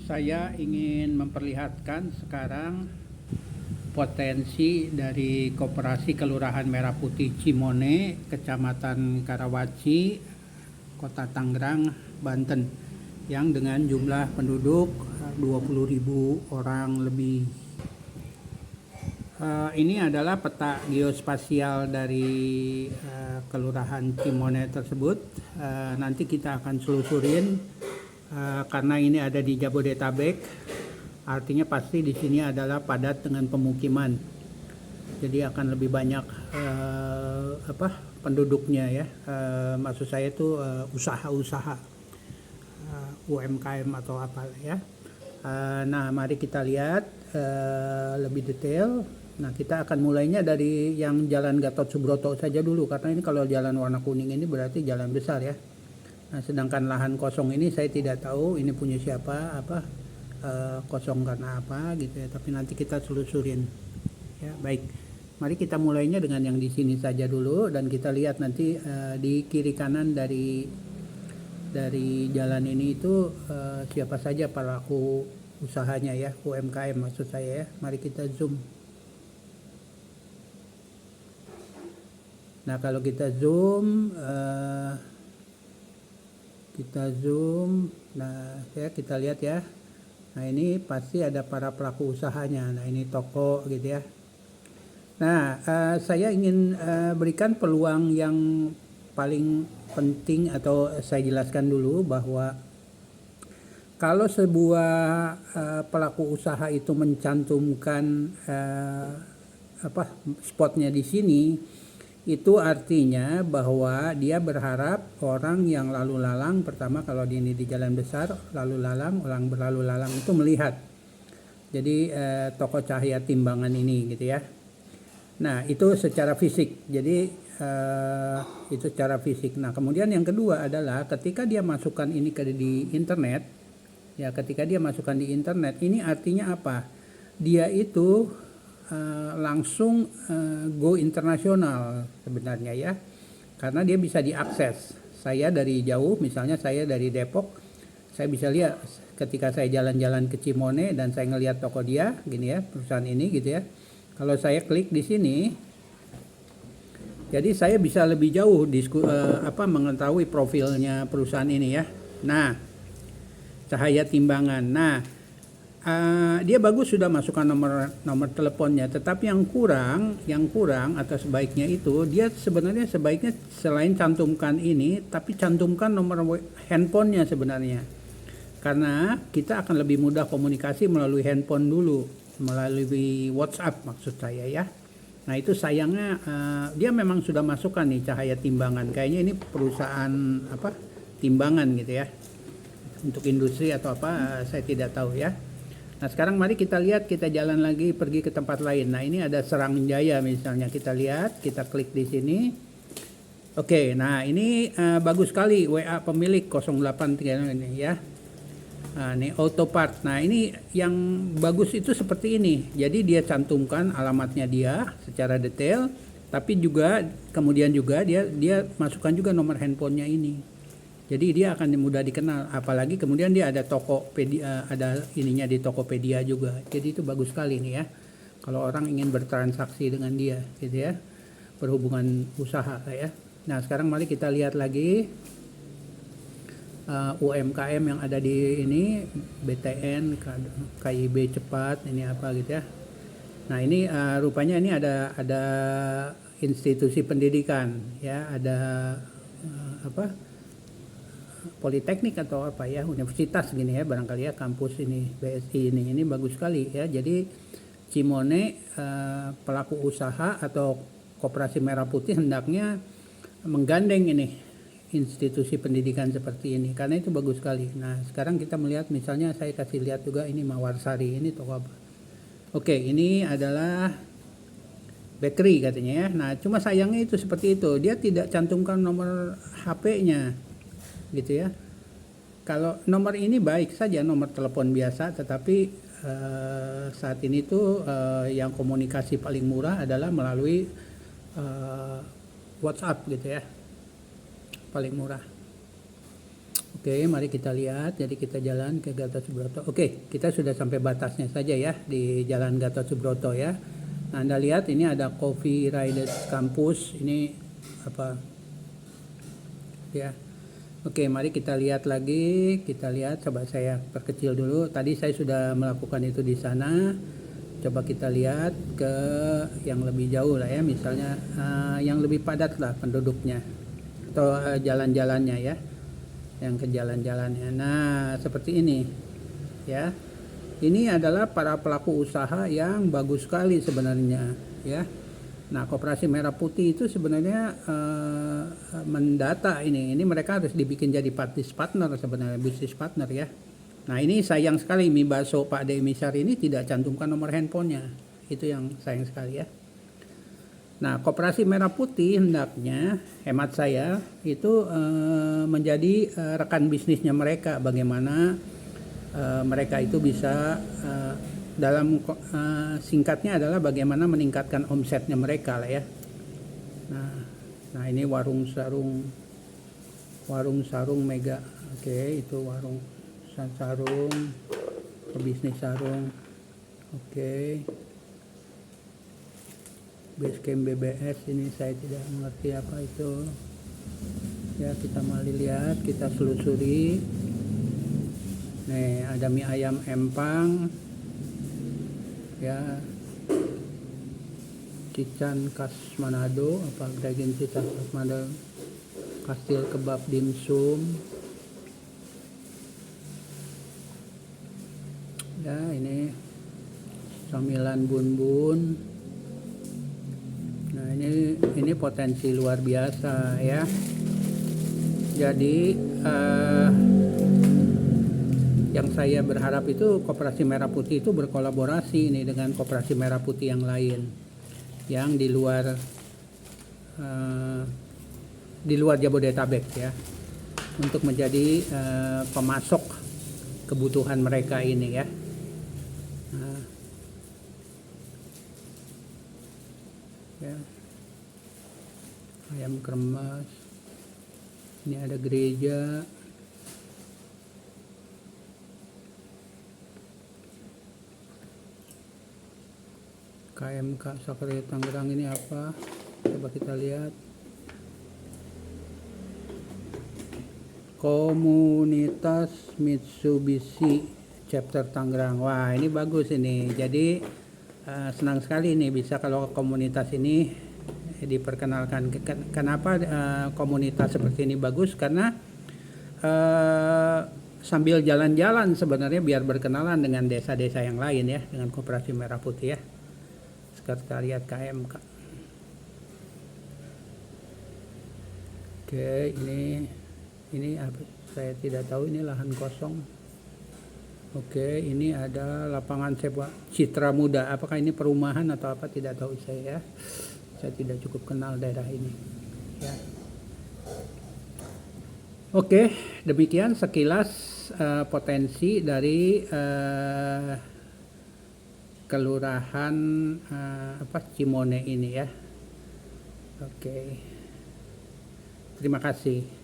Saya ingin memperlihatkan sekarang potensi dari Koperasi Kelurahan Merah Putih Cimone, Kecamatan Karawaci, Kota Tangerang, Banten, yang dengan jumlah penduduk 20.000 orang lebih. Ini adalah peta geospasial dari Kelurahan Cimone tersebut. Nanti kita akan selusurin karena ini ada di Jabodetabek, artinya pasti di sini adalah padat dengan pemukiman. Jadi akan lebih banyak penduduknya ya. Maksud saya itu usaha-usaha UMKM atau apa ya. Nah, mari kita lihat lebih detail. Nah, kita akan mulainya dari yang Jalan Gatot Subroto saja dulu, karena ini kalau jalan warna kuning ini berarti jalan besar ya. Nah, sedangkan lahan kosong ini saya tidak tahu ini punya siapa, kosong karena apa gitu ya, tapi nanti kita selusurin ya. Baik, mari kita mulainya dengan yang di sini saja dulu, dan kita lihat nanti di kiri kanan dari jalan ini itu siapa saja pelaku usahanya ya, UMKM maksud saya ya. Mari kita zoom. Nah, kalau kita zoom nah ya, kita lihat ya. Nah, ini pasti ada para pelaku usahanya. Nah, ini toko gitu ya. Nah, saya ingin berikan peluang yang paling penting, atau saya jelaskan dulu bahwa kalau sebuah pelaku usaha itu mencantumkan spotnya di sini, itu artinya bahwa dia berharap orang yang lalu lalang, pertama kalau ini di jalan besar, lalu lalang, orang berlalu lalang itu melihat. Jadi toko cahaya timbangan ini gitu ya. Nah, itu secara fisik. Jadi itu secara fisik. Nah, kemudian yang kedua adalah ketika dia masukkan ini di internet, ya, ketika dia masukkan di internet, ini artinya apa? Dia itu langsung go internasional sebenarnya ya, karena dia bisa diakses. Saya dari jauh, misalnya saya dari Depok, saya bisa lihat ketika saya jalan-jalan ke Cimone dan saya ngelihat toko dia gini ya, perusahaan ini gitu ya. Kalau saya klik di sini, jadi saya bisa lebih jauh mengetahui profilnya perusahaan ini ya. Nah, cahaya timbangan. Nah, dia bagus sudah masukkan nomor teleponnya, tetapi yang kurang atau sebaiknya itu dia sebenarnya sebaiknya selain cantumkan ini, tapi cantumkan nomor handphonenya sebenarnya, karena kita akan lebih mudah komunikasi melalui handphone dulu, melalui WhatsApp maksud saya ya. Nah, itu sayangnya dia memang sudah masukkan nih cahaya timbangan, kayaknya ini perusahaan timbangan gitu ya, untuk industri atau apa saya tidak tahu ya. Nah, sekarang mari kita lihat, kita jalan lagi pergi ke tempat lain. Nah, ini ada Serang Jaya misalnya, kita lihat, kita klik di sini. Oke, nah ini bagus sekali WA pemilik 083 ini ya. Nah, ini Autopart. Nah, ini yang bagus itu seperti ini. Jadi dia cantumkan alamatnya dia secara detail, tapi juga kemudian juga dia masukkan juga nomor handphonenya ini. Jadi dia akan mudah dikenal, apalagi kemudian dia ada Tokopedia, ada ininya di Tokopedia juga. Jadi itu bagus sekali nih ya, kalau orang ingin bertransaksi dengan dia gitu ya, berhubungan usaha ya. Nah, sekarang mari kita lihat lagi UMKM yang ada di ini, BTN, KIB Cepat, ini apa gitu ya. Nah, ini rupanya ini ada institusi pendidikan ya, ada politeknik atau apa ya, universitas gini ya barangkali ya, kampus ini BSI ini bagus sekali ya. Jadi Cimone pelaku usaha atau Koperasi Merah Putih hendaknya menggandeng ini institusi pendidikan seperti ini, karena itu bagus sekali. Nah, sekarang kita melihat misalnya saya kasih lihat juga ini Mawarsari, ini toko apa. Oke, ini adalah bakery katanya ya. Nah, cuma sayangnya itu seperti itu, dia tidak cantumkan nomor HP-nya gitu ya. Kalau nomor ini baik saja, nomor telepon biasa, tetapi saat ini tuh yang komunikasi paling murah adalah melalui WhatsApp gitu ya, paling murah. Oke, mari kita lihat. Jadi kita jalan ke Gatot Subroto. Oke, kita sudah sampai batasnya saja ya di Jalan Gatot Subroto ya. Nah, Anda lihat ini ada Coffee Riders Campus. Ini apa ya? Oke, mari kita lihat lagi. Kita lihat, coba saya perkecil dulu. Tadi saya sudah melakukan itu di sana. Coba kita lihat ke yang lebih jauh lah ya. Misalnya yang lebih padat lah penduduknya atau jalan-jalannya ya. Yang ke jalan-jalannya. Nah, seperti ini ya. Ini adalah para pelaku usaha yang bagus sekali sebenarnya ya. Nah, Koperasi Merah Putih itu sebenarnya mendata ini mereka harus dibikin jadi partner sebenarnya, bisnis partner ya. Nah, ini sayang sekali mie bakso Pak Deddy Misar ini tidak cantumkan nomor handphonenya. Itu yang sayang sekali ya. Nah, Koperasi Merah Putih hendaknya, hemat saya, itu menjadi rekan bisnisnya mereka. Bagaimana mereka itu bisa dalam singkatnya adalah bagaimana meningkatkan omsetnya mereka lah ya. Nah ini warung sarung Mega. Oke, itu warung sarung, bisnis sarung. Oke. Basecamp BBS ini saya tidak mengerti apa itu. Ya, kita mari lihat, kita selusuri. Nih, ada mie ayam empang. Ya. Cican khas Manado, apa daging cican khas Manado. Kastil kebab dimsum. Ya, ini camilan bun-bun. Nah, ini potensi luar biasa ya. Jadi yang saya berharap itu Koperasi Merah Putih itu berkolaborasi ini dengan Koperasi Merah Putih yang lain yang di luar Jabodetabek ya, untuk menjadi pemasok kebutuhan mereka ini ya. Ya. Ayam kremes. Ini ada gereja. KMK Sakri Tangerang ini apa? Coba kita lihat. Komunitas Mitsubishi Chapter Tangerang. Wah, ini bagus ini. Jadi senang sekali nih bisa kalau komunitas ini diperkenalkan. Kenapa komunitas seperti ini bagus? Karena sambil jalan-jalan sebenarnya biar berkenalan dengan desa-desa yang lain ya, dengan Koperasi Merah Putih ya. Sekretariat KMK. Oke, ini apa? Saya tidak tahu, ini lahan kosong. Oke, ini ada lapangan sepak Citra Muda. Apakah ini perumahan atau apa? Tidak tahu saya. Saya tidak cukup kenal daerah ini. Ya. Oke, demikian sekilas potensi dari Kelurahan Cimone ini ya. Oke. Terima kasih.